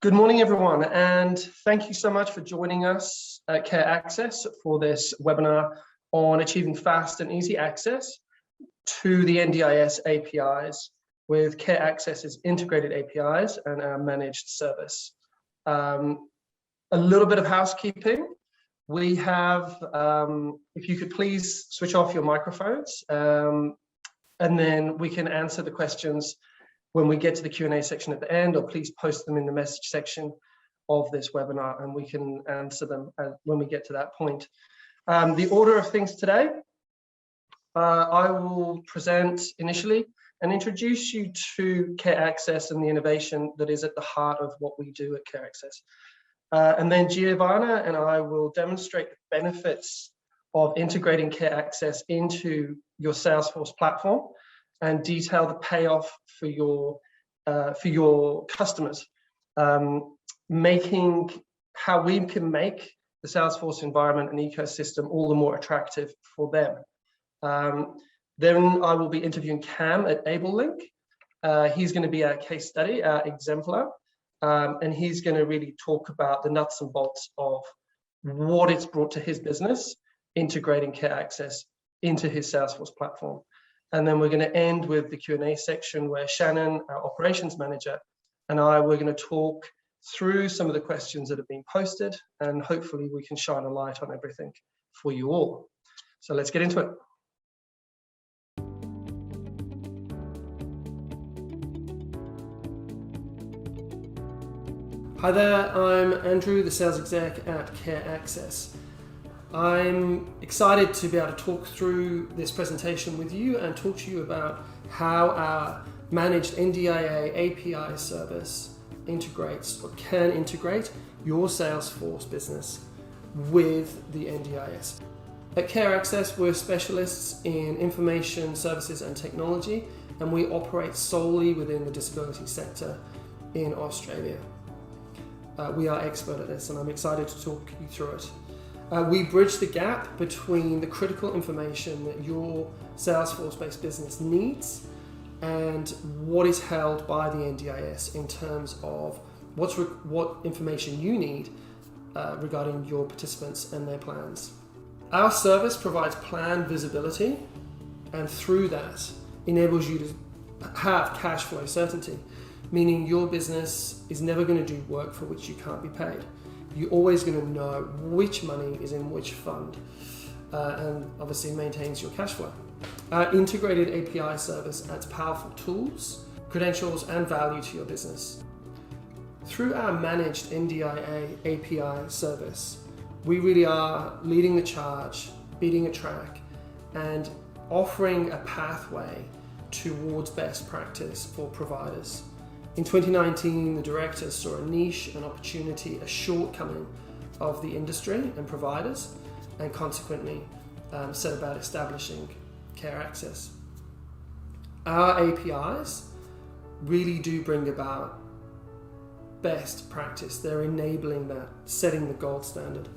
Good morning, everyone, and thank you so much for joining us at Care Access for this webinar on achieving fast and easy access to the NDIS APIs with Care Access's integrated APIs and our managed service. A little bit of housekeeping. We have, if you could please switch off your microphones, and then we can answer the questions when we get to the Q&A section at the end, or please post them in the message section of this webinar and we can answer them when we get to that point. The order of things today, I will present initially and introduce you to Care Access and the innovation that is at the heart of what we do at Care Access. And then Giovanna and I will demonstrate the benefits of integrating Care Access into your Salesforce platform and detail the payoff for your customers, making how we can make the Salesforce environment and ecosystem all the more attractive for them. Then I will be interviewing Cam at AbleLink. He's going to be our case study, our exemplar, and he's going to really talk about the nuts and bolts of what it's brought to his business, integrating Care Access into his Salesforce platform. And then we're going to end with the Q&A section where Shannon, our operations manager, and we're going to talk through some of the questions that have been posted, and hopefully we can shine a light on everything for you all. So let's get into it. Hi there, I'm Andrew, the sales exec at Care Access. I'm excited to be able to talk through this presentation with you and talk to you about how our managed NDIA API service integrates or can integrate your Salesforce business with the NDIS. At Care Access, we're specialists in information services and technology, and we operate solely within the disability sector in Australia. We are expert at this, and I'm excited to talk you through it. We bridge the gap between the critical information that your Salesforce-based business needs and what is held by the NDIS in terms of what information you need regarding your participants and their plans. Our service provides plan visibility, and through that enables you to have cash flow certainty, meaning your business is never going to do work for which you can't be paid. You're always going to know which money is in which fund, and obviously maintains your cash flow. Our integrated API service adds powerful tools, credentials, and value to your business. Through our managed NDIA API service, we really are leading the charge, beating a track, and offering a pathway towards best practice for providers. In 2019, the directors saw a niche, an opportunity, a shortcoming of the industry and providers, and consequently set about establishing Care Access. Our APIs really do bring about best practice. They're enabling that, setting the gold standard.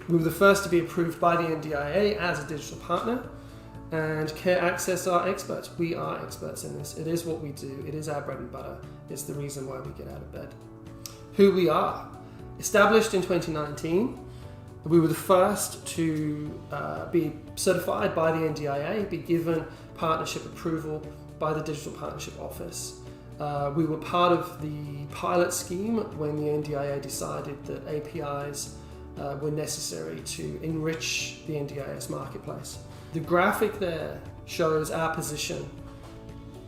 We were the first to be approved by the NDIA as a digital partner, and Care Access are experts. We are experts in this. It is what we do. It is our bread and butter. It's the reason why we get out of bed. Who we are. Established in 2019, we were the first to be certified by the NDIA, be given partnership approval by the Digital Partnership Office. We were part of the pilot scheme when the NDIA decided that APIs were necessary to enrich the NDIS marketplace. The graphic there shows our position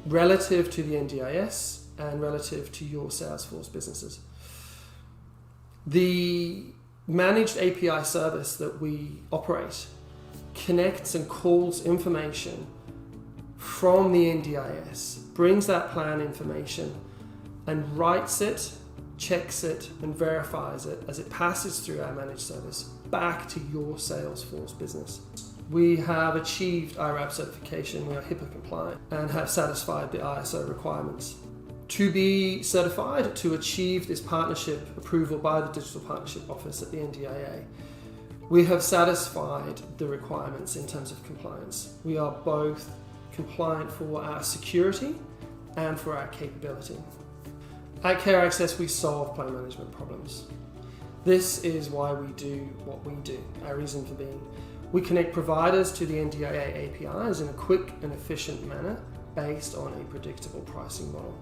relative to the NDIS and relative to your Salesforce businesses. The managed API service that we operate connects and calls information from the NDIS, brings that plan information and writes it, checks it, and verifies it as it passes through our managed service back to your Salesforce business. We have achieved IRAP certification, we are HIPAA compliant, and have satisfied the ISO requirements. To be certified, to achieve this partnership approval by the Digital Partnership Office at the NDIA, we have satisfied the requirements in terms of compliance. We are both compliant for our security and for our capability. At Care Access, we solve plan management problems. This is why we do what we do, our reason for being. We connect providers to the NDIA APIs in a quick and efficient manner based on a predictable pricing model.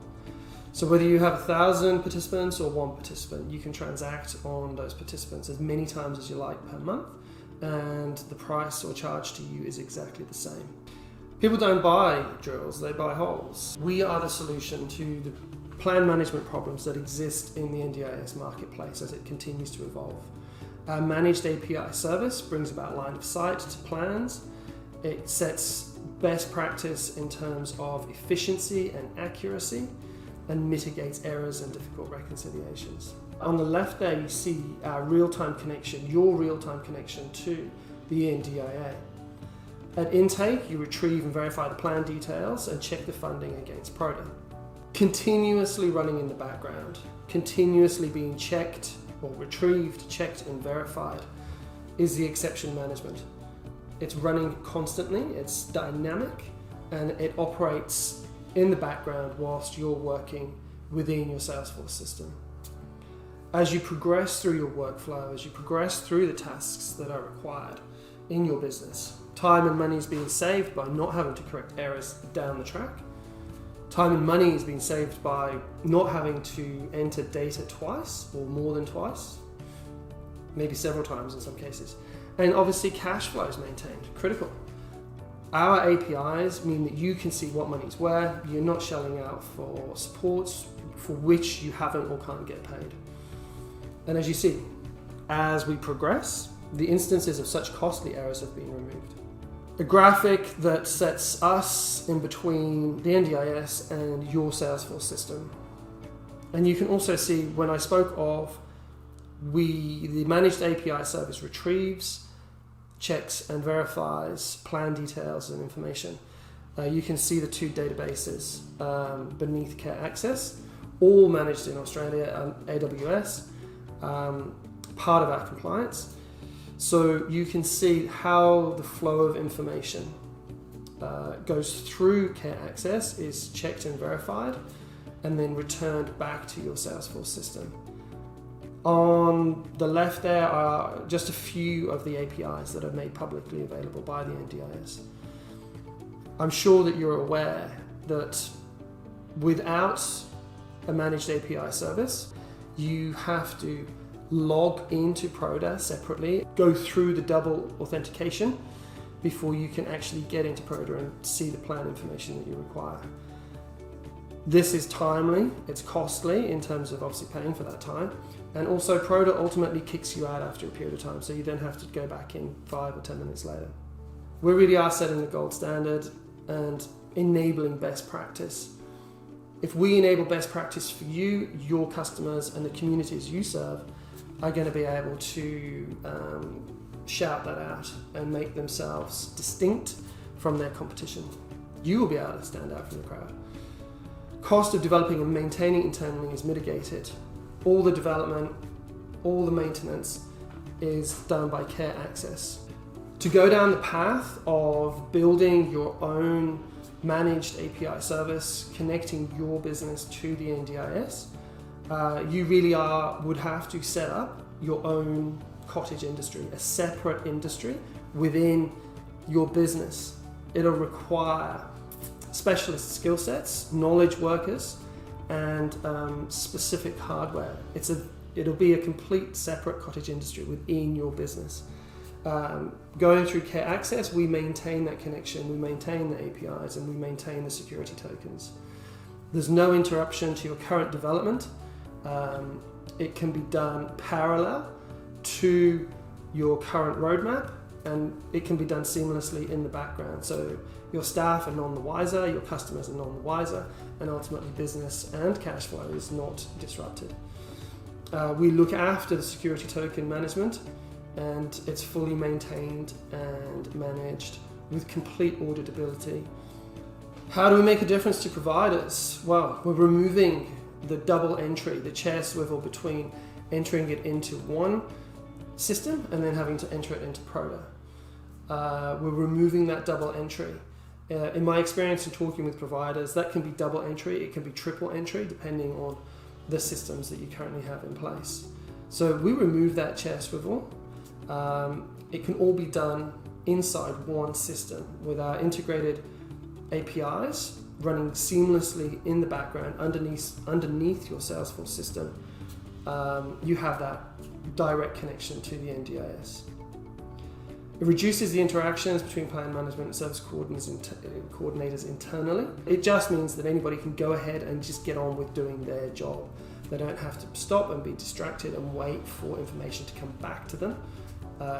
So whether you have 1,000 participants or one participant, you can transact on those participants as many times as you like per month, and the price or charge to you is exactly the same. People don't buy drills, they buy holes. We are the solution to the plan management problems that exist in the NDIS marketplace as it continues to evolve. Our managed API service brings about line of sight to plans. It sets best practice in terms of efficiency and accuracy, and mitigates errors and difficult reconciliations. On the left there you see our real-time connection, your real-time connection to the NDIA. At intake, you retrieve and verify the plan details and check the funding against PRODA. Continuously running in the background, continuously being checked or retrieved, checked and verified is the exception management. It's running constantly, it's dynamic, and it operates in the background whilst you're working within your Salesforce system. As you progress through your workflow, as you progress through the tasks that are required in your business, time and money is being saved by not having to correct errors down the track. Time and money is being saved by not having to enter data twice or more than twice, maybe several times in some cases. And obviously cash flow is maintained, critical. Our APIs mean that you can see what money's where, you're not shelling out for supports for which you haven't or can't get paid. And as you see, as we progress, the instances of such costly errors have been removed. A graphic that sets us in between the NDIS and your Salesforce system. And you can also see when I spoke of the managed API service retrieves, checks and verifies plan details and information. You can see the two databases beneath Care Access, all managed in Australia on AWS, part of our compliance. So you can see how the flow of information goes through Care Access, is checked and verified, and then returned back to your Salesforce system. On the left there are just a few of the APIs that are made publicly available by the NDIS. I'm sure that you're aware that without a managed API service, you have to log into PRODA separately, go through the double authentication before you can actually get into PRODA and see the plan information that you require. This is timely, it's costly in terms of obviously paying for that time, and also PRODA ultimately kicks you out after a period of time, so you then have to go back in 5 or 10 minutes later. We really are setting the gold standard and enabling best practice. If we enable best practice for you, your customers and the communities you serve are going to be able to shout that out and make themselves distinct from their competition. You will be able to stand out from the crowd. Cost of developing and maintaining internally is mitigated. All the development, all the maintenance is done by Care Access. To go down the path of building your own managed API service, connecting your business to the NDIS, you really would have to set up your own cottage industry, a separate industry within your business. It'll require specialist skill sets, knowledge workers, and specific hardware. It'll be a complete separate cottage industry within your business. Going through Care Access, we maintain that connection, we maintain the APIs, and we maintain the security tokens. There's no interruption to your current development. It can be done parallel to your current roadmap, and it can be done seamlessly in the background. So your staff are none the wiser, your customers are none the wiser, and ultimately business and cash flow is not disrupted. We look after the security token management, and it's fully maintained and managed with complete auditability. How do we make a difference to providers? Well, we're removing the double entry, the chair swivel between entering it into one system and then having to enter it into PRODA. We're removing that double entry. In my experience in talking with providers, that can be double entry, it can be triple entry, depending on the systems that you currently have in place. So we remove that chair swivel. It can all be done inside one system with our integrated APIs running seamlessly in the background underneath your Salesforce system. You have that direct connection to the NDIS. It reduces the interactions between plan management and service coordinators internally. It just means that anybody can go ahead and just get on with doing their job. They don't have to stop and be distracted and wait for information to come back to them,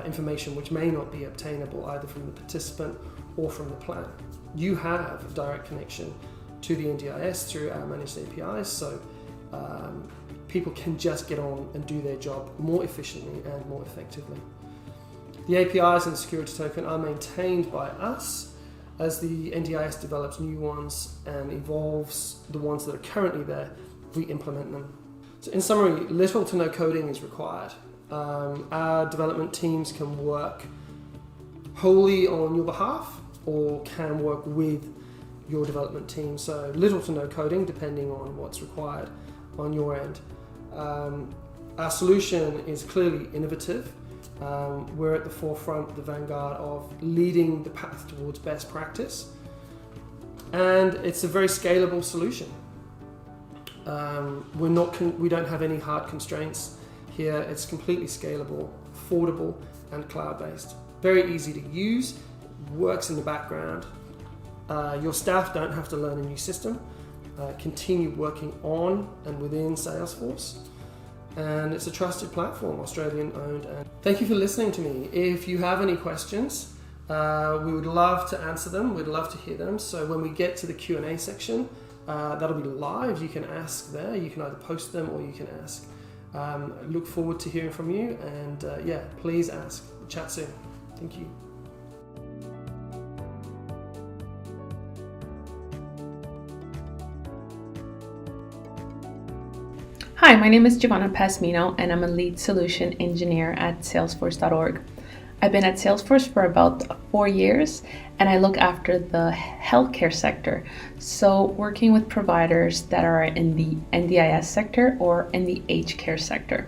information which may not be obtainable either from the participant or from the plan. You have a direct connection to the NDIS through our managed APIs, so people can just get on and do their job more efficiently and more effectively. The APIs and the security token are maintained by us as the NDIS develops new ones and evolves the ones that are currently there. We implement them. So in summary, little to no coding is required. Our development teams can work wholly on your behalf or can work with your development team. So little to no coding depending on what's required on your end. Our solution is clearly innovative. We're at the forefront, the vanguard of leading the path towards best practice. And it's a very scalable solution. We don't have any hard constraints here. It's completely scalable, affordable, and cloud-based. Very easy to use, works in the background. Your staff don't have to learn a new system. Continue working on and within Salesforce. And it's a trusted platform, Australian owned. And thank you for listening to me. If you have any questions, we would love to answer them. We'd love to hear them. So when we get to the Q&A section, that'll be live. You can ask there. You can either post them or you can ask. Look forward to hearing from you. And please ask. Chat soon. Thank you. Hi, my name is Giovanna Pasmino, and I'm a lead solution engineer at Salesforce.org. I've been at Salesforce for about 4 years, and I look after the healthcare sector. So working with providers that are in the NDIS sector or in the aged care sector.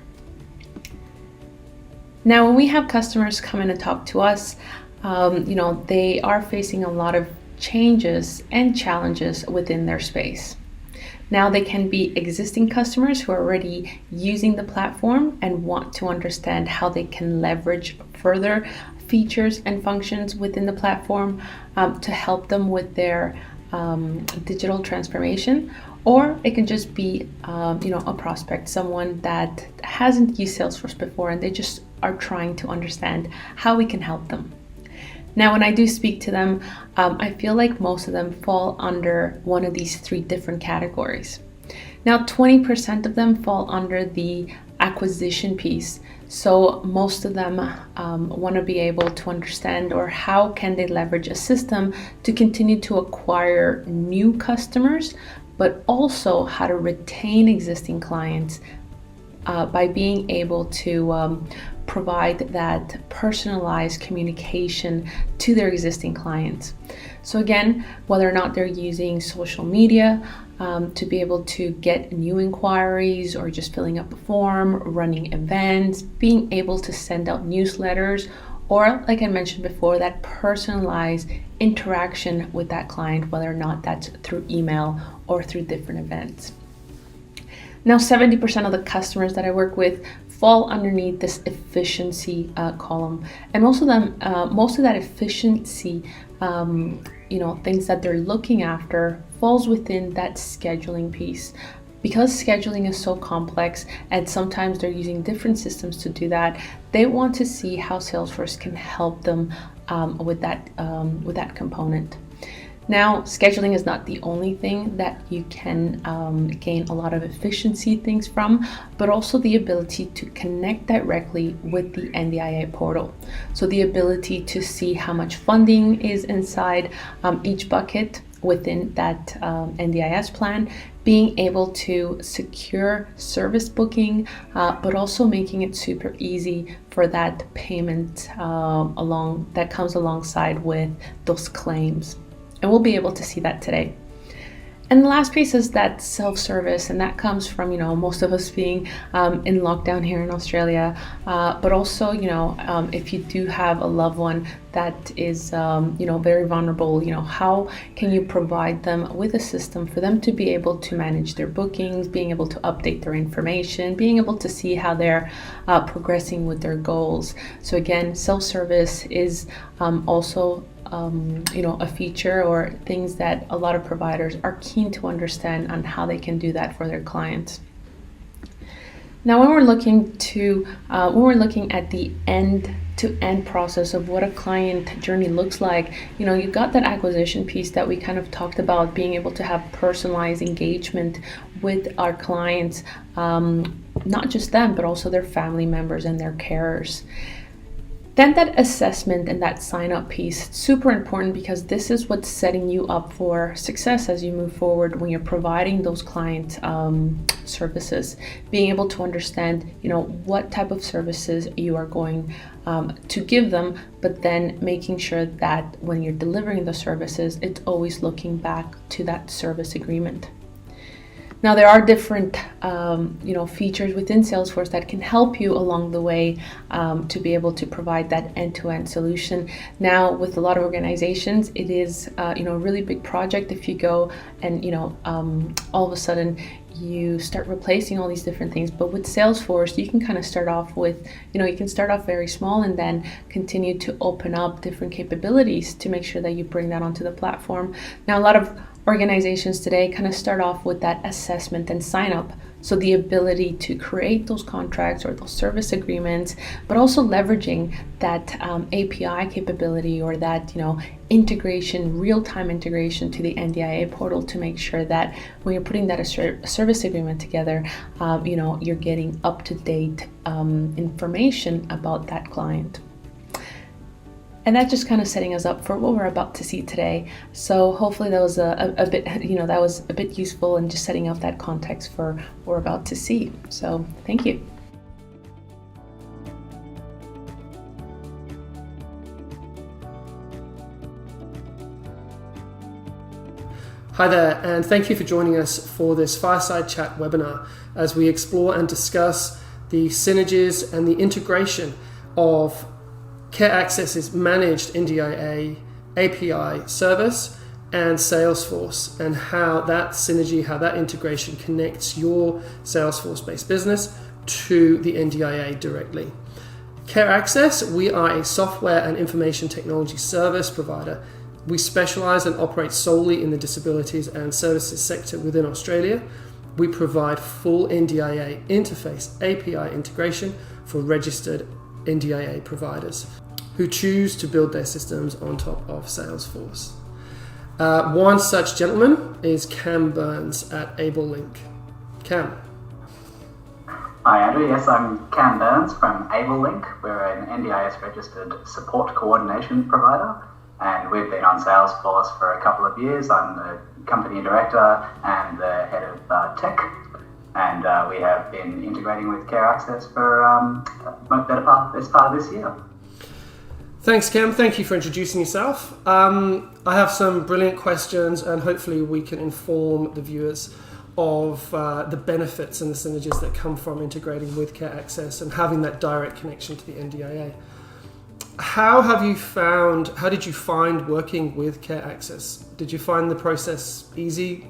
Now, when we have customers come in and talk to us, they are facing a lot of changes and challenges within their space. Now, they can be existing customers who are already using the platform and want to understand how they can leverage further features and functions within the platform to help them with their digital transformation. Or it can just be, a prospect, someone that hasn't used Salesforce before and they just are trying to understand how we can help them. Now, when I do speak to them, I feel like most of them fall under one of these 3 different categories. Now, 20% of them fall under the acquisition piece. So most of them want to be able to understand or how can they leverage a system to continue to acquire new customers, but also how to retain existing clients by being able to provide that personalized communication to their existing clients. So again, whether or not they're using social media to be able to get new inquiries or just filling up a form, running events, being able to send out newsletters, or like I mentioned before, that personalized interaction with that client, whether or not that's through email or through different events. Now, 70% of the customers that I work with fall underneath this efficiency column, and most of that efficiency, things that they're looking after falls within that scheduling piece. Because scheduling is so complex and sometimes they're using different systems to do that, they want to see how Salesforce can help them with that component. Now, scheduling is not the only thing that you can gain a lot of efficiency things from, but also the ability to connect directly with the NDIA portal. So the ability to see how much funding is inside each bucket within that NDIS plan, being able to secure service booking, but also making it super easy for that payment that comes alongside with those claims. And we'll be able to see that today. And the last piece is that self-service, and that comes from, most of us being in lockdown here in Australia, but also, if you do have a loved one that is, very vulnerable, how can you provide them with a system for them to be able to manage their bookings, being able to update their information, being able to see how they're progressing with their goals. So again, self-service is also a feature or things that a lot of providers are keen to understand on how they can do that for their clients. Now, when we're looking at the end-to-end process of what a client journey looks like, you've got that acquisition piece that we kind of talked about, being able to have personalized engagement with our clients, not just them, but also their family members and their carers. Then that assessment and that sign-up piece, super important, because this is what's setting you up for success as you move forward when you're providing those client services. Being able to understand, what type of services you are going to give them, but then making sure that when you're delivering the services, it's always looking back to that service agreement. Now, there are different, features within Salesforce that can help you along the way to be able to provide that end-to-end solution. Now, with a lot of organizations, it is, a really big project if you go and, all of a sudden you start replacing all these different things. But with Salesforce, you can kind of start off with, you can start off very small and then continue to open up different capabilities to make sure that you bring that onto the platform. Now, a lot of organizations today kind of start off with that assessment and sign up. So the ability to create those contracts or those service agreements, but also leveraging that API capability or that, integration, real-time integration to the NDIA portal to make sure that when you're putting that service agreement together, you're getting up-to-date information about that client. And that's just kind of setting us up for what we're about to see today. So hopefully that was a bit useful in just setting up that context for what we're about to see. So thank you. Hi there, and thank you for joining us for this Fireside Chat webinar as we explore and discuss the synergies and the integration of CareAccess's managed NDIA API service and Salesforce, and how that synergy, how that integration connects your Salesforce-based business to the NDIA directly. CareAccess, we are a software and information technology service provider. We specialize and operate solely in the disabilities and services sector within Australia. We provide full NDIA interface API integration for registered NDIA providers who choose to build their systems on top of Salesforce. One such gentleman is Cam Burns at AbleLink. Cam. Hi Andrew, yes, I'm Cam Burns from AbleLink. We're an NDIS registered support coordination provider, and we've been on Salesforce for a couple of years. I'm the company director and the head of tech. And we have been integrating with CareAccess for this part of this year. Thanks, Cam. Thank you for introducing yourself. I have some brilliant questions, and hopefully we can inform the viewers of the benefits and the synergies that come from integrating with CareAccess and having that direct connection to the NDIA. How did you find working with CareAccess? Did you find the process easy?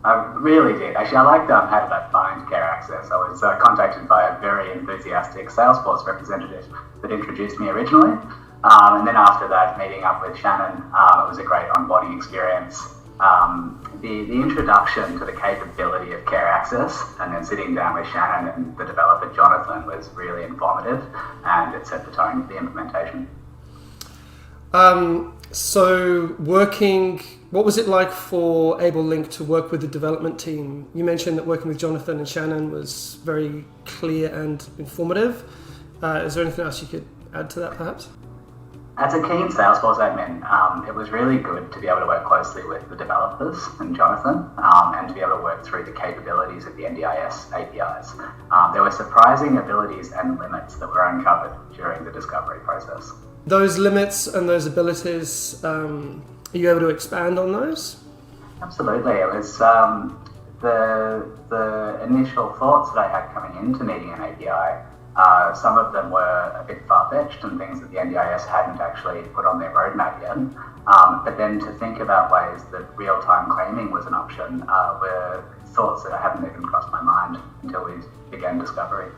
I really did. Actually, I liked how did I find CareAccess. I was contacted by a very enthusiastic Salesforce representative that introduced me originally. And then after that, meeting up with Shannon, it was a great onboarding experience. The introduction to the capability of CareAccess and then sitting down with Shannon and the developer Jonathan was really informative, and it set the tone for the implementation. What was it like for AbleLink to work with the development team? You mentioned that working with Jonathan and Shannon was very clear and informative. Is there anything else you could add to that, perhaps? As a keen Salesforce admin, it was really good to be able to work closely with the developers and Jonathan, and to be able to work through the capabilities of the NDIS APIs. There were surprising abilities and limits that were uncovered during the discovery process. Those limits and those abilities, are you able to expand on those? Absolutely. It was the initial thoughts that I had coming into needing an API. Some of them were a bit far-fetched and things that the NDIS hadn't actually put on their roadmap yet. But then to think about ways that real-time claiming was an option were thoughts that hadn't even crossed my mind until we began discovery.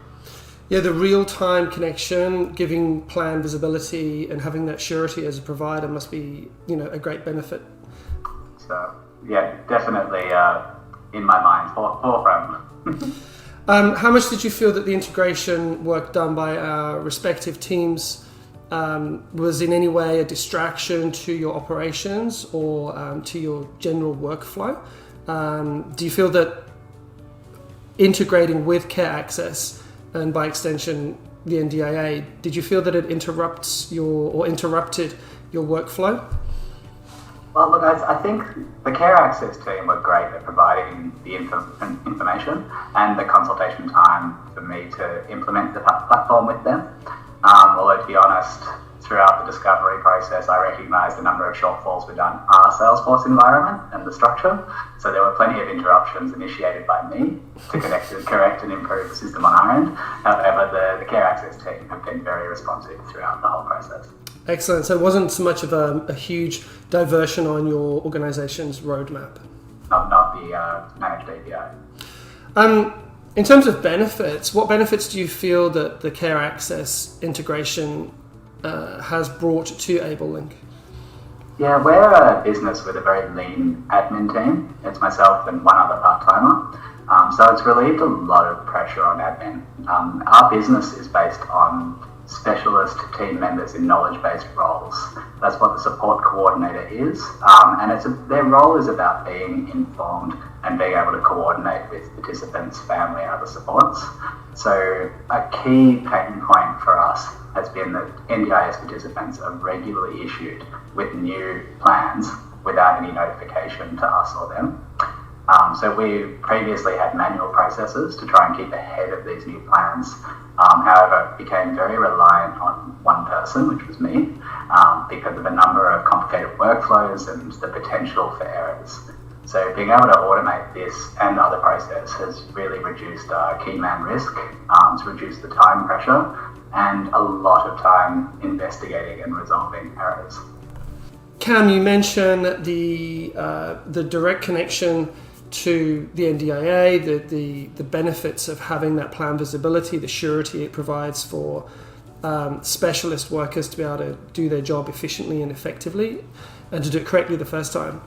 Yeah, the real-time connection, giving plan visibility and having that surety as a provider must be, a great benefit. So, yeah, definitely in my mind, forefront. How much did you feel that the integration work done by our respective teams was in any way a distraction to your operations or to your general workflow? Do you feel that integrating with Care Access and by extension the NDIA, did you feel that it interrupted your workflow? Well, look, I think the Care Access team were great at providing the information and the consultation time for me to implement the platform with them. Although, to be honest, throughout the discovery process, I recognised a number of shortfalls within our Salesforce environment and the structure. So there were plenty of interruptions initiated by me to correct and improve the system on our end. However, the Care Access team have been very responsive throughout the whole process. Excellent. So it wasn't so much of a huge diversion on your organisation's roadmap. Not the managed API. In terms of benefits, what benefits do you feel that the Care Access integration has brought to AbleLink? Yeah, we're a business with a very lean admin team. It's myself and one other part-timer. So it's relieved a lot of pressure on admin. Our business is based on specialist team members in knowledge-based roles. That's what the support coordinator is. And their role is about being informed and being able to coordinate with participants, family, and other supports. So a key pain point for us has been that NDIS participants are regularly issued with new plans without any notification to us or them. So we previously had manual processes to try and keep ahead of these new plans. However, it became very reliant on one person, which was me, because of a number of complicated workflows and the potential for errors. So being able to automate this and other process has really reduced key man risk, it's reduced the time pressure, and a lot of time investigating and resolving errors. Cam, you mentioned the direct connection to the NDIA, the benefits of having that plan visibility, the surety it provides for specialist workers to be able to do their job efficiently and effectively and to do it correctly the first time.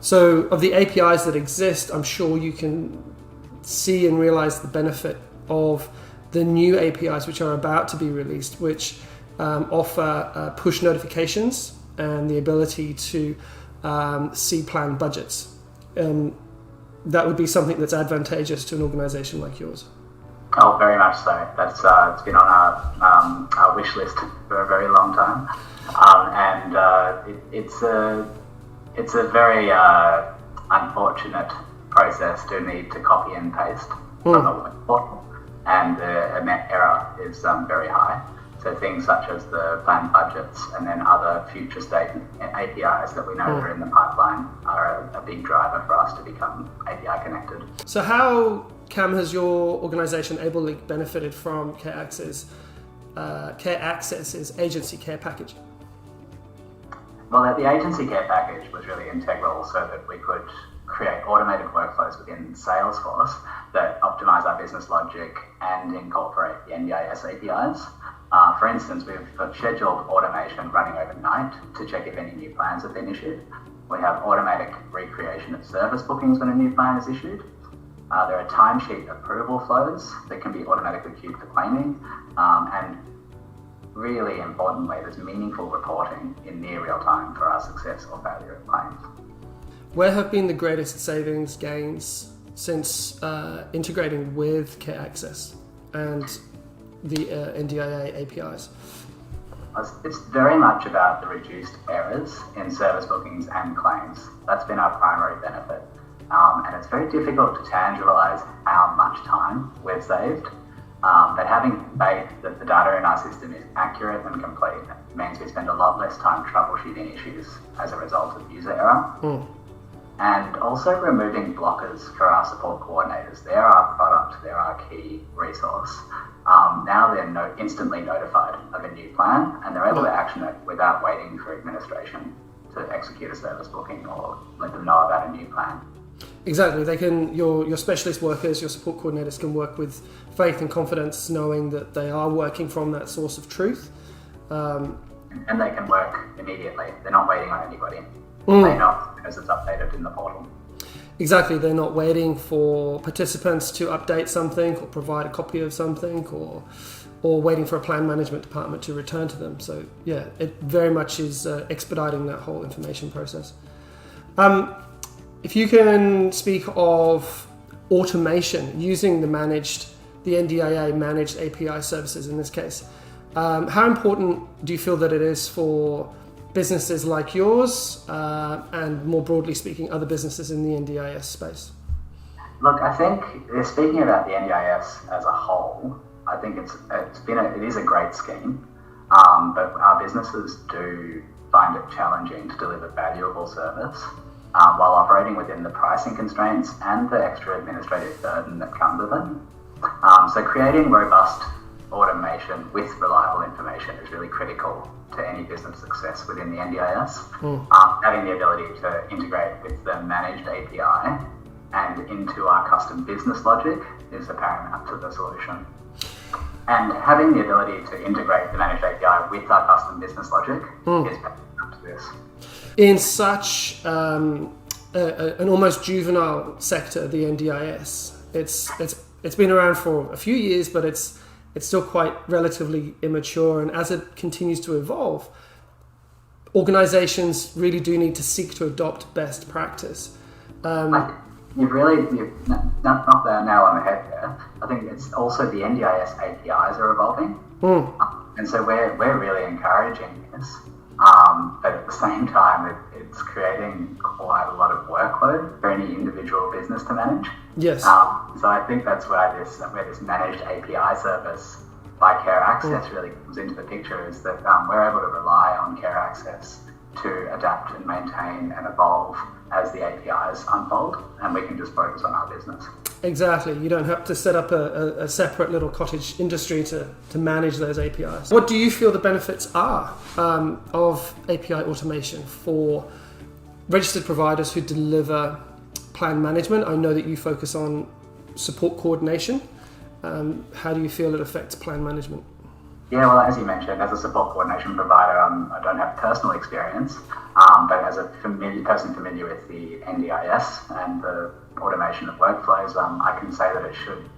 So of the APIs that exist, I'm sure you can see and realize the benefit of the new APIs which are about to be released, which offer push notifications and the ability to see plan budgets. That would be something that's advantageous to an organisation like yours. Oh, very much so. That's it's been on our wish list for a very long time, and it's a very unfortunate process to need to copy and paste from the web portal, and the net error is very high. So things such as the planned budgets and then other future state APIs that we know are in the pipeline are a big driver for us to become API connected. So how, Cam, has your organisation AbleLink benefited from Care Access's agency care package? Well, the agency care package was really integral so that we could create automated workflows within Salesforce that optimize our business logic and incorporate the NDIS APIs. For instance, we've got scheduled automation running overnight to check if any new plans have been issued. We have automatic recreation of service bookings when a new plan is issued. There are timesheet approval flows that can be automatically queued for claiming. And really importantly, there's meaningful reporting in near real time for our success or failure of claims. Where have been the greatest savings gains since integrating with Care Access and the NDIA APIs? It's very much about the reduced errors in service bookings and claims. That's been our primary benefit. And it's very difficult to tangibilize how much time we've saved. But having faith that the data in our system is accurate and complete means we spend a lot less time troubleshooting issues as a result of user error. and also removing blockers for our support coordinators. They're our product, they're our key resource. Now they're instantly notified of a new plan, and they're able to action it without waiting for administration to execute a service booking or let them know about a new plan. Exactly. They can. Your specialist workers, your support coordinators can work with faith and confidence, knowing that they are working from that source of truth. And they can work immediately. They're not waiting on anybody. They know as it's updated in the portal. Exactly. They're not waiting for participants to update something or provide a copy of something or waiting for a plan management department to return to them. So yeah, it very much is expediting that whole information process. If you can speak of automation using the NDIA managed API services in this case, how important do you feel that it is for businesses like yours and more broadly speaking, other businesses in the NDIS space? Look, I think speaking about the NDIS as a whole, I think it is a great scheme, but our businesses do find it challenging to deliver valuable service while operating within the pricing constraints and the extra administrative burden that comes with it. So creating robust automation with reliable information is really critical to any business success within the NDIS. Having the ability to integrate with the managed API and into our custom business logic is paramount to the solution. And having the ability to integrate the managed API with our custom business logic is paramount to this. In such an almost juvenile sector, the NDIS, it's been around for a few years, but it's still quite relatively immature. And as it continues to evolve, organisations really do need to seek to adopt best practice. You've knocked the nail on the head there. I think it's also the NDIS APIs are evolving, and so we're really encouraging this. But at the same time, it's creating quite a lot of workload for any individual business to manage. Yes. So I think that's where this managed API service by Care Access really comes into the picture, is that we're able to rely on Care Access to adapt and maintain and evolve as the APIs unfold, and we can just focus on our business. Exactly. You don't have to set up a separate little cottage industry to manage those APIs. What do you feel the benefits are of API automation for registered providers who deliver plan management? I know that you focus on support coordination. How do you feel it affects plan management? Yeah, well, as you mentioned, as a support coordination provider, I don't have personal experience, but as a person familiar with the NDIS and the automation of workflows, I can say that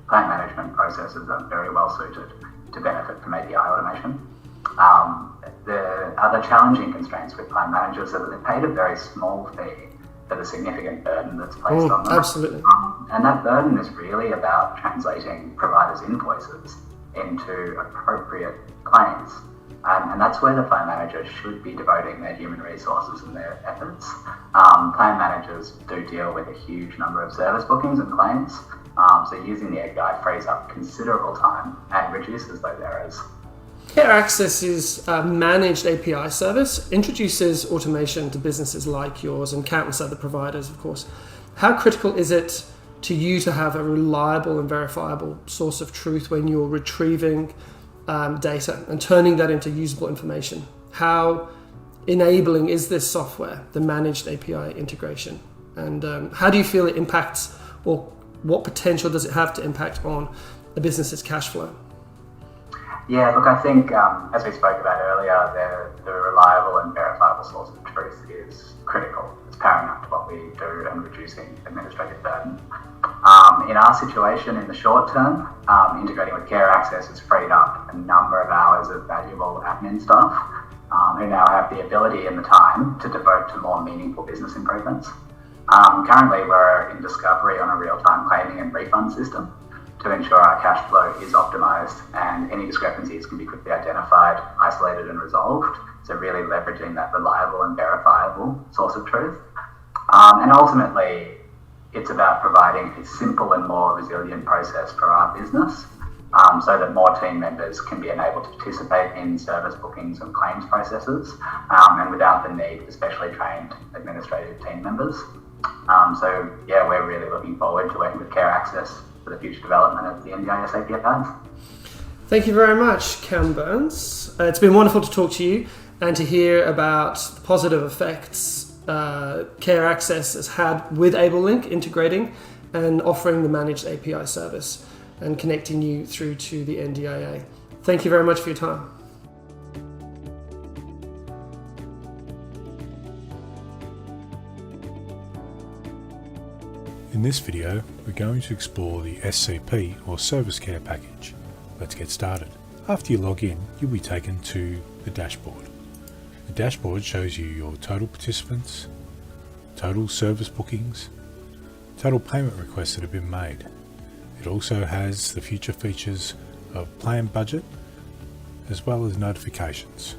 plan management processes are very well suited to benefit from API automation. The other challenging constraints with plan managers are that they're paid a very small fee for the significant burden that's placed on them. Absolutely. And that burden is really about translating providers' invoices into appropriate claims. And that's where the plan manager should be devoting their human resources and their efforts. Plan managers do deal with a huge number of service bookings and claims, so using the API frees up considerable time and reduces those errors. Care Access's managed API service introduces automation to businesses like yours and countless other providers, of course. How critical is it to you to have a reliable and verifiable source of truth when you're retrieving data and turning that into usable information? How enabling is this software, the managed API integration? And how do you feel it impacts, or what potential does it have to impact on a business's cash flow? Yeah, look, I think as we spoke about earlier, the reliable and verifiable source of truth is critical. It's paramount to what we do in reducing administrative burden. In our situation, in the short term, integrating with Care Access has freed up a number of hours of valuable admin staff who now have the ability and the time to devote to more meaningful business improvements. Currently, we're in discovery on a real-time claiming and refund system to ensure our cash flow is optimised and any discrepancies can be quickly identified, isolated and resolved. So really leveraging that reliable and verifiable source of truth. And ultimately, it's about providing a simple and more resilient process for our business so that more team members can be enabled to participate in service bookings and claims processes and without the need for specially trained administrative team members. So yeah, we're really looking forward to working with Care Access for the future development of the NDIS API. Thank you very much, Cam Burns. It's been wonderful to talk to you and to hear about the positive effects Care Access has had with AbleLink integrating and offering the managed API service and connecting you through to the NDIA. Thank you very much for your time. In this video, we're going to explore the SCP or Service Care package. Let's get started. After you log in, you'll be taken to the dashboard. The dashboard shows you your total participants, total service bookings, total payment requests that have been made. It also has the future features of plan budget as well as notifications.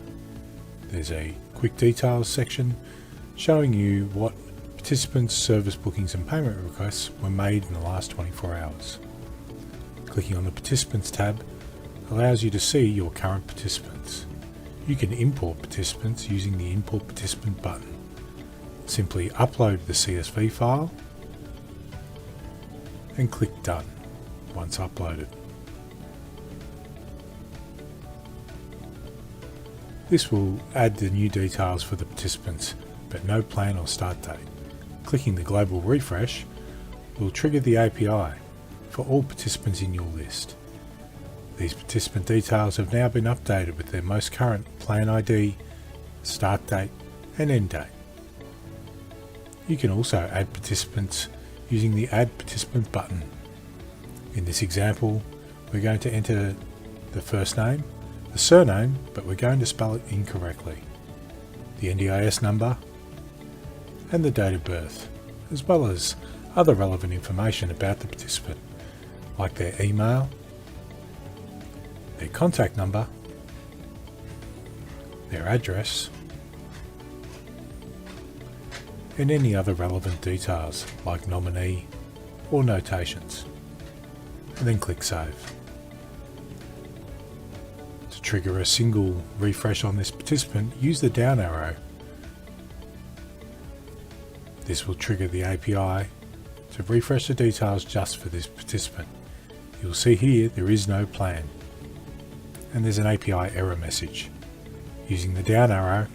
There's a quick details section showing you what participants, service bookings and payment requests were made in the last 24 hours. Clicking on the Participants tab allows you to see your current participants. You can import participants using the Import Participant button. Simply upload the CSV file and click Done once uploaded. This will add the new details for the participants, but no plan or start date. Clicking the global refresh will trigger the API for all participants in your list. These participant details have now been updated with their most current plan ID, start date and end date. You can also add participants using the Add Participant button. In this example, we're going to enter the first name, the surname, but we're going to spell it incorrectly, the NDIS number, and the date of birth, as well as other relevant information about the participant, like their email, their contact number, their address, and any other relevant details like nominee or notations, and then click Save. To trigger a single refresh on this participant, use the down arrow. This will trigger the API to refresh the details just for this participant. You'll see here there is no plan, and there's an API error message. Using the down arrow,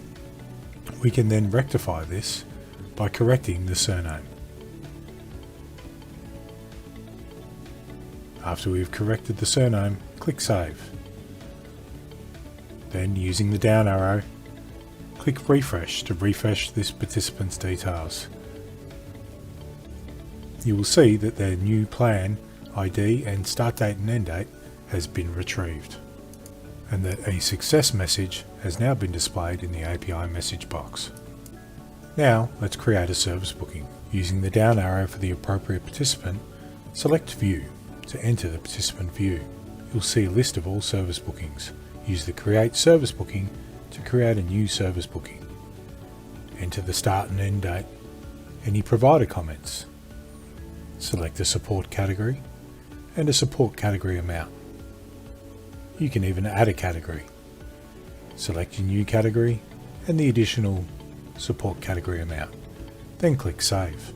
we can then rectify this by correcting the surname. After we've corrected the surname, click Save. Then, using the down arrow, click Refresh to refresh this participant's details. You will see that their new plan ID and start date and end date has been retrieved, and that a success message has now been displayed in the API message box. Now let's create a service booking. Using the down arrow for the appropriate participant, select View to enter the participant view. You'll see a list of all service bookings. Use the Create Service Booking to create a new service booking. Enter the start and end date, any provider comments. Select a support category and a support category amount. You can even add a category. Select your new category and the additional support category amount. Then click Save.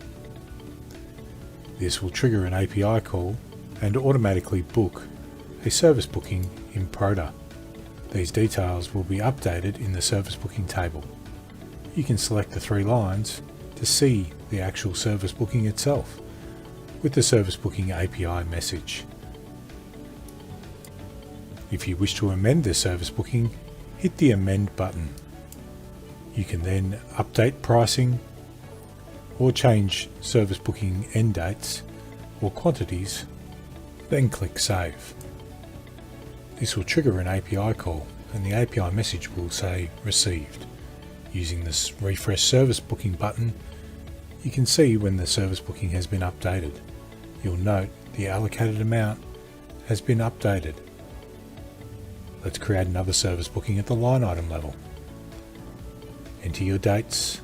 This will trigger an API call and automatically book a service booking in Proda. These details will be updated in the service booking table. You can select the 3 lines to see the actual service booking itself with the service booking API message. If you wish to amend the service booking, hit the Amend button. You can then update pricing or change service booking end dates or quantities, then click Save. This will trigger an API call and the API message will say Received. Using this Refresh Service Booking button, you can see when the service booking has been updated. You'll note the allocated amount has been updated. Let's create another service booking at the line item level. Enter your dates,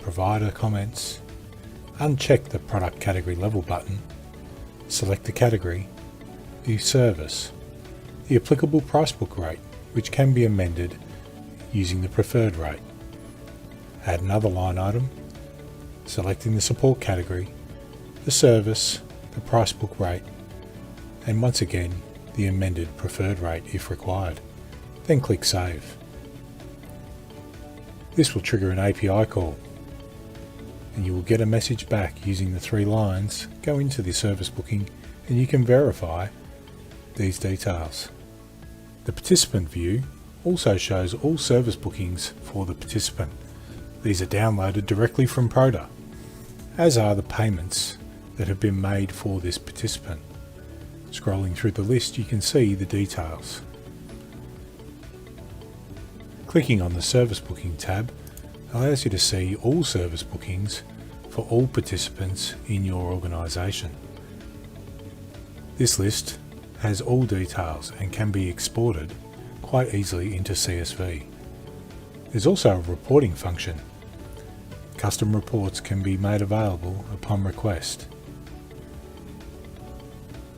provider comments, uncheck the product category level button, select the category, the service, the applicable price book rate, which can be amended using the preferred rate. Add another line item, selecting the support category, the service, the price book rate, and once again the amended preferred rate if required. Then click Save. This will trigger an API call, and you will get a message back using the 3 lines. Go into the service booking and you can verify these details. The participant view also shows all service bookings for the participant. These are downloaded directly from Proda, as are the payments that have been made for this participant. Scrolling through the list, you can see the details. Clicking on the Service Booking tab allows you to see all service bookings for all participants in your organisation. This list has all details and can be exported quite easily into CSV. There's also a reporting function. Custom reports can be made available upon request.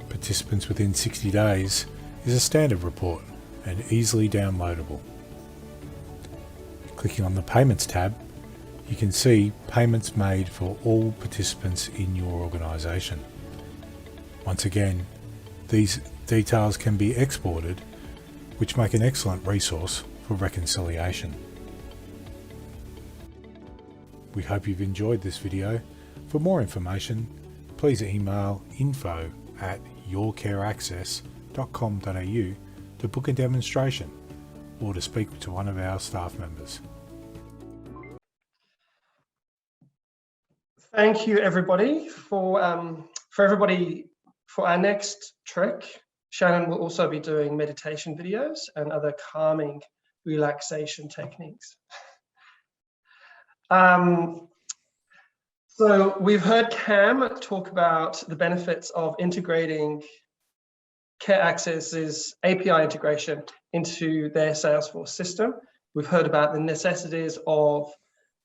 Participants within 60 days is a standard report and easily downloadable. Clicking on the Payments tab, you can see payments made for all participants in your organisation. Once again, these details can be exported, which make an excellent resource for reconciliation. We hope you've enjoyed this video. For more information, please email info@yourcareaccess.com.au to book a demonstration or to speak to one of our staff members. Thank you, everybody, for our next trick. Shannon will also be doing meditation videos and other calming relaxation techniques. So we've heard Cam talk about the benefits of integrating CareAccess's API integration into their Salesforce system. We've heard about the necessities of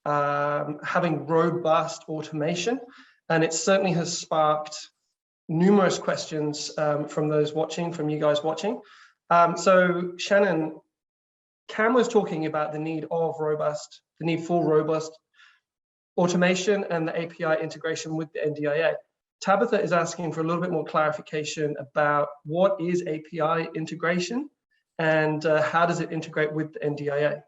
having robust automation, and it certainly has sparked numerous questions from those watching, from you guys watching. So Shannon, Cam was talking about the need for robust automation and the API integration with the NDIA. Tabitha is asking for a little bit more clarification about what is API integration and how does it integrate with the NDIA?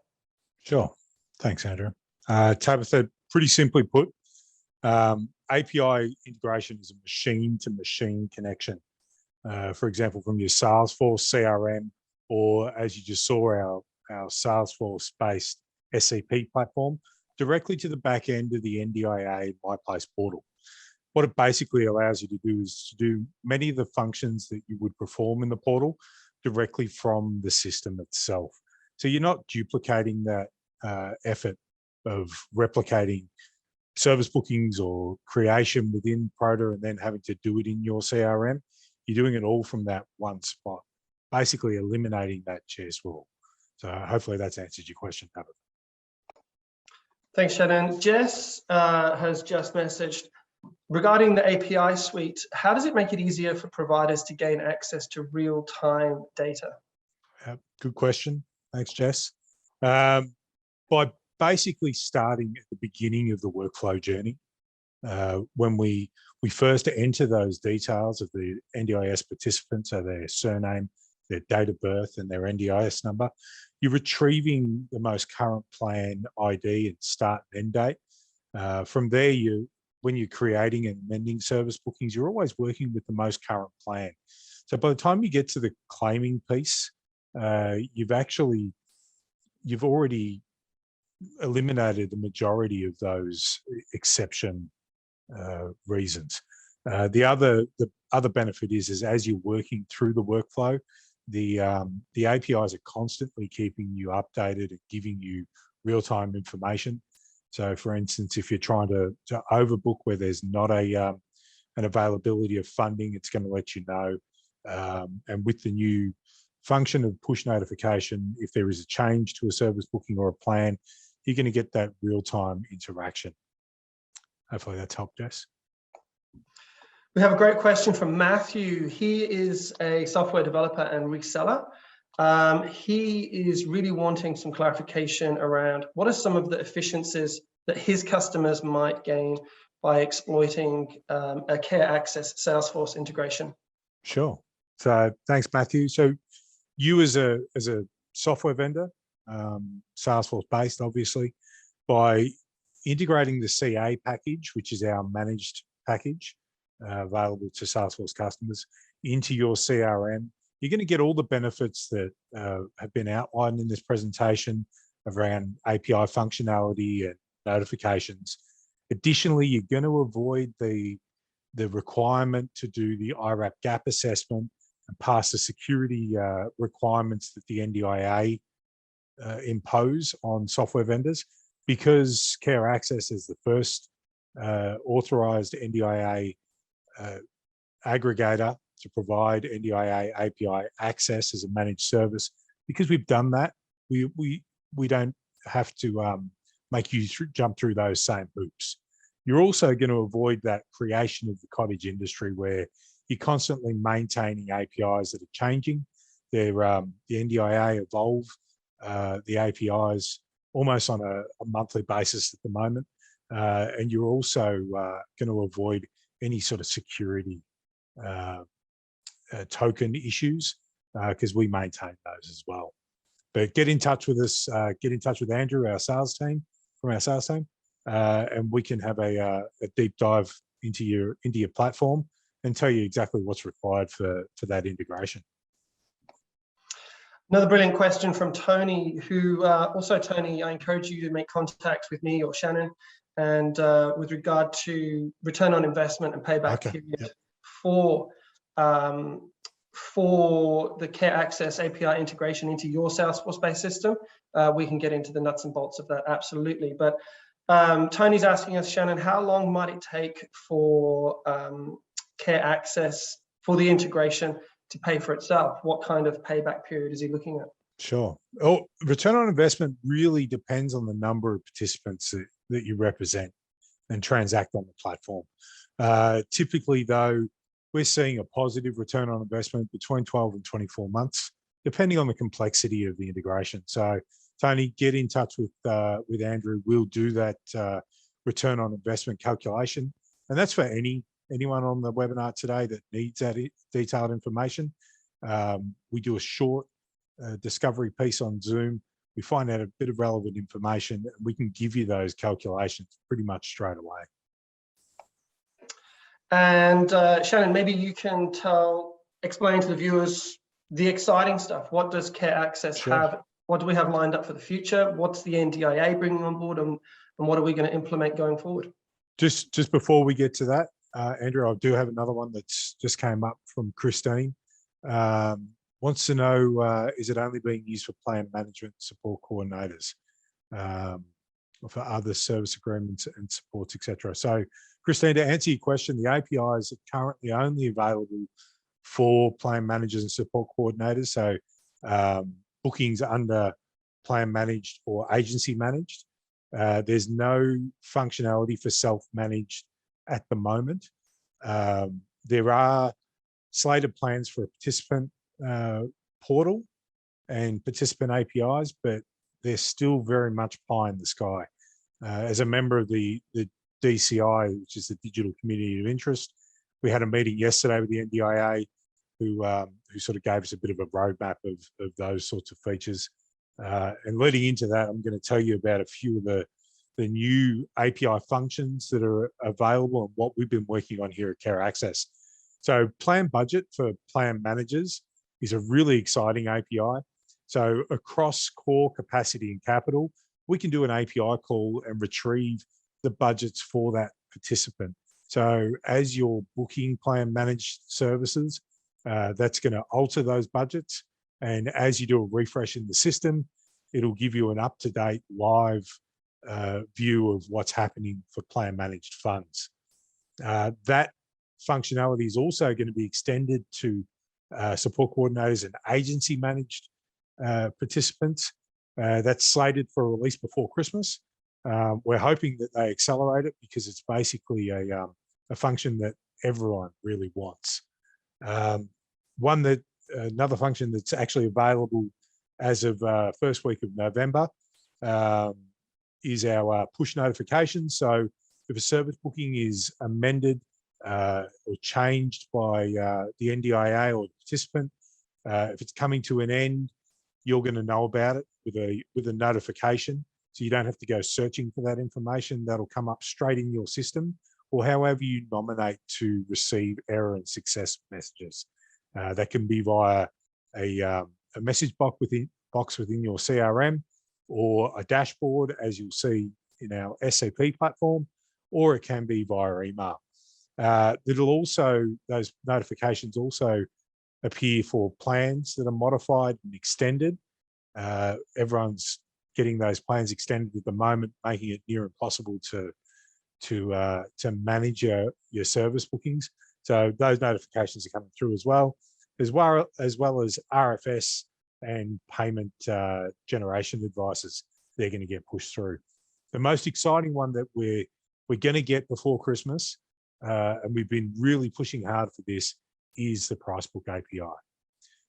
Sure. Thanks, Andrew. Tabitha, pretty simply put, API integration is a machine-to-machine connection. For example, from your Salesforce CRM, or as you just saw, our Salesforce-based SCP platform, directly to the back end of the NDIA MyPlace portal. What it basically allows you to do is to do many of the functions that you would perform in the portal directly from the system itself. So you're not duplicating that effort of replicating service bookings or creation within Proda and then having to do it in your CRM. You're doing it all from that one spot, basically eliminating that chair swivel. So hopefully that's answered your question, Tabitha. Thanks, Shannon. Jess has just messaged, regarding the API suite, how does it make it easier for providers to gain access to real-time data? Good question. Thanks, Jess. By basically starting at the beginning of the workflow journey, when we first enter those details of the NDIS participants, so their surname, their date of birth, and their NDIS number, you're retrieving the most current plan ID and start and end date. From there, when you're creating and amending service bookings, you're always working with the most current plan. So by the time you get to the claiming piece, you've already eliminated the majority of those exception reasons. The other benefit is as you're working through the workflow, the APIs are constantly keeping you updated and giving you real-time information. So for instance, if you're trying to overbook where there's not an availability of funding, it's going to let you know. And with the new function of push notification, if there is a change to a service booking or a plan, you're going to get that real-time interaction. Hopefully that's helped, Jess. We have a great question from Matthew. He is a software developer and reseller. He is really wanting some clarification around what are some of the efficiencies that his customers might gain by exploiting a Care Access Salesforce integration? Sure. So thanks, Matthew. So you as a software vendor, Salesforce based, obviously, by integrating the CA package, which is our managed package available to Salesforce customers, into your CRM, you're going to get all the benefits that have been outlined in this presentation around API functionality and notifications. Additionally, you're going to avoid the requirement to do the IRAP gap assessment and pass the security requirements that the NDIA impose on software vendors, because Care Access is the first authorized NDIA aggregator to provide NDIA API access as a managed service. Because we've done that, we don't have to make you jump through those same hoops. You're also going to avoid that creation of the cottage industry where you're constantly maintaining APIs that are changing. They're, the NDIA evolve the APIs almost on a monthly basis at the moment. And you're also going to avoid any sort of security token issues because we maintain those as well. But get in touch with us, get in touch with Andrew, our sales team, and we can have a deep dive into your platform and tell you exactly what's required for that integration. Another brilliant question from Tony, who also, Tony, I encourage you to make contact with me or Shannon, and with regard to return on investment and payback period for the Care Access API integration into your Salesforce-based system. We can get into the nuts and bolts of that, absolutely. But Tony's asking us, Shannon, how long might it take for Care Access, for the integration to pay for itself? What kind of payback period is he looking at? Sure. Oh, return on investment really depends on the number of participants that you represent and transact on the platform. Typically, though, we're seeing a positive return on investment between 12 and 24 months, depending on the complexity of the integration. So, Tony, get in touch with Andrew. We'll do that return on investment calculation, and that's for anyone on the webinar today that needs that detailed information. We do a short discovery piece on Zoom. We find out a bit of relevant information, and we can give you those calculations pretty much straight away. And Shannon, maybe you can explain to the viewers the exciting stuff. What does Care Access have? What do we have lined up for the future? What's the NDIA bringing on board, and what are we going to implement going forward? Just before we get to that, Andrew, I do have another one that's just came up from Christine. Wants to know, is it only being used for plan management support coordinators, for other service agreements and supports, etc.? So, Christine, to answer your question, the APIs are currently only available for plan managers and support coordinators. So, bookings under plan managed or agency managed. There's no functionality for self-managed at the moment. There are slated plans for a participant portal and participant APIs, but they're still very much pie in the sky. As a member of the DCI, which is the Digital Community of Interest, we had a meeting yesterday with the NDIA, who sort of gave us a bit of a roadmap of those sorts of features. And leading into that, I'm going to tell you about a few of the new API functions that are available and what we've been working on here at Care Access. So plan budget for plan managers is a really exciting API. So across core, capacity, and capital, we can do an API call and retrieve the budgets for that participant. So as you're booking plan managed services, that's going to alter those budgets. And as you do a refresh in the system, it'll give you an up-to-date live view of what's happening for plan managed funds. That functionality is also going to be extended to support coordinators and agency managed participants. That's slated for release before Christmas. We're hoping that they accelerate it because it's basically a function that everyone really wants. Another function that's actually available as of first week of November is our push notification. So if a service booking is amended or changed by the NDIA or the participant, if it's coming to an end, you're going to know about it with a notification. So you don't have to go searching for that information. That'll come up straight in your system, or however you nominate to receive error and success messages. That can be via a message box within your CRM, or a dashboard, as you'll see in our SAP platform, or it can be via email. Those notifications also appear for plans that are modified and extended. Everyone's getting those plans extended at the moment, making it near impossible to manage your service bookings. So those notifications are coming through as well as RFS and payment generation advices. They're going to get pushed through. The most exciting one that we're going to get before Christmas, and we've been really pushing hard for this, is the Price Book API.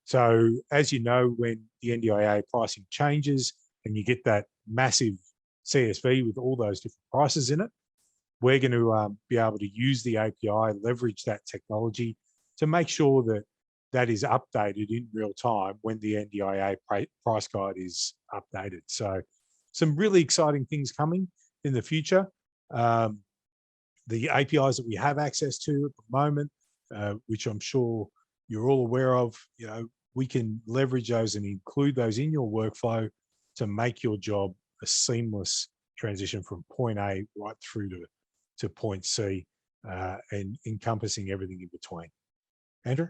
So as you know, when the NDIA pricing changes and you get that massive CSV with all those different prices in it, we're going to be able to use the API, leverage that technology to make sure that that is updated in real time when the NDIA price guide is updated. So some really exciting things coming in the future. The APIs that we have access to at the moment, which I'm sure you're all aware of, we can leverage those and include those in your workflow to make your job a seamless transition from point A right through to point C, and encompassing everything in between. Andrew?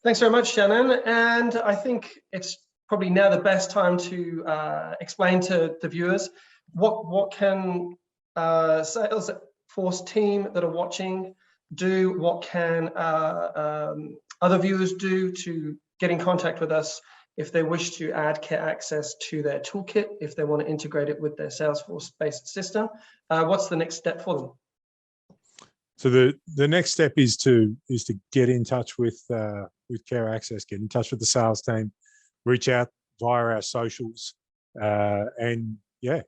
Thanks very much, Shannon. And I think it's probably now the best time to explain to the viewers what can Salesforce team that are watching do, what can other viewers do to get in contact with us if they wish to add Care Access to their toolkit, if they want to integrate it with their Salesforce-based system. What's the next step for them? So the next step is to get in touch with Care Access, get in touch with the sales team, reach out via our socials, and yeah,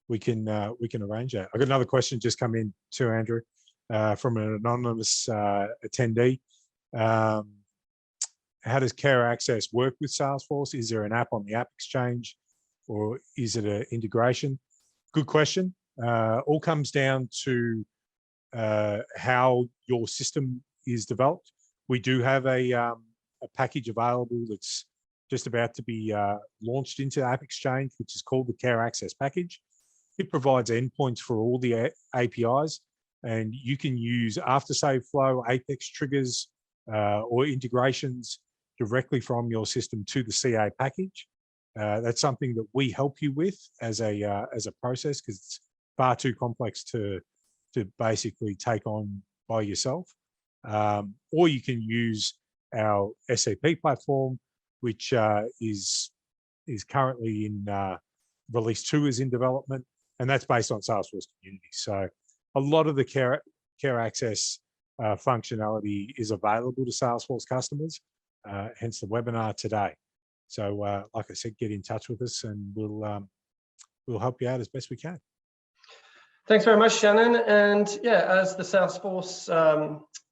we can arrange that. I've got another question just come in to Andrew from an anonymous attendee. How does Care Access work with Salesforce? Is there an app on the App Exchange, or is it an integration? Good question. All comes down to how your system is developed. We do have a package available that's just about to be launched into App Exchange, which is called the Care Access package. It provides endpoints for all the APIs, and you can use after-save flow, Apex triggers, or integrations directly from your system to the CA package. That's something that we help you with as a process, because it's far too complex to basically take on by yourself. Or you can use our SAP platform, which is currently in release 2 is in development, and that's based on Salesforce Community. So a lot of the Care Access functionality is available to Salesforce customers, hence the webinar today. So like I said, get in touch with us and we'll help you out as best we can. Thanks very much, Shannon. And yeah, as the Salesforce,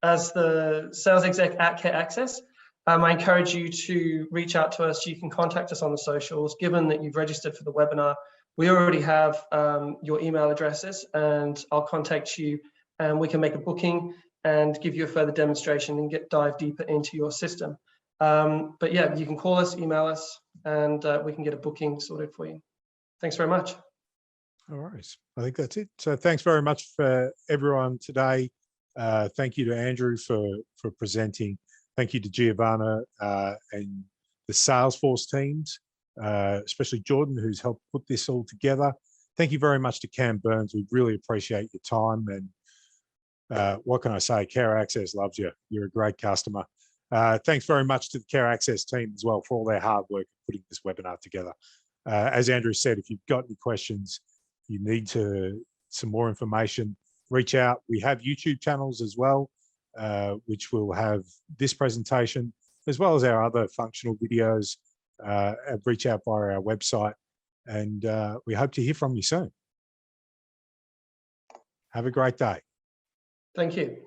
as the sales exec at Care Access, I encourage you to reach out to us. You can contact us on the socials. Given that you've registered for the webinar, we already have your email addresses, and I'll contact you and we can make a booking and give you a further demonstration and dive deeper into your system. But yeah, you can call us, email us, and we can get a booking sorted for you. Thanks very much. All right, I think that's it. So thanks very much for everyone today. Thank you to Andrew for presenting. Thank you to Giovanna and the Salesforce teams, especially Jordan, who's helped put this all together. Thank you very much to Cam Burns. We really appreciate your time, and what can I say? Care Access loves you. You're a great customer. Thanks very much to the Care Access team as well for all their hard work in putting this webinar together. As Andrew said, if you've got any questions, you need some more information, reach out. We have YouTube channels as well, which will have this presentation, as well as our other functional videos. Reach out via our website. and we hope to hear from you soon. Have a great day. Thank you.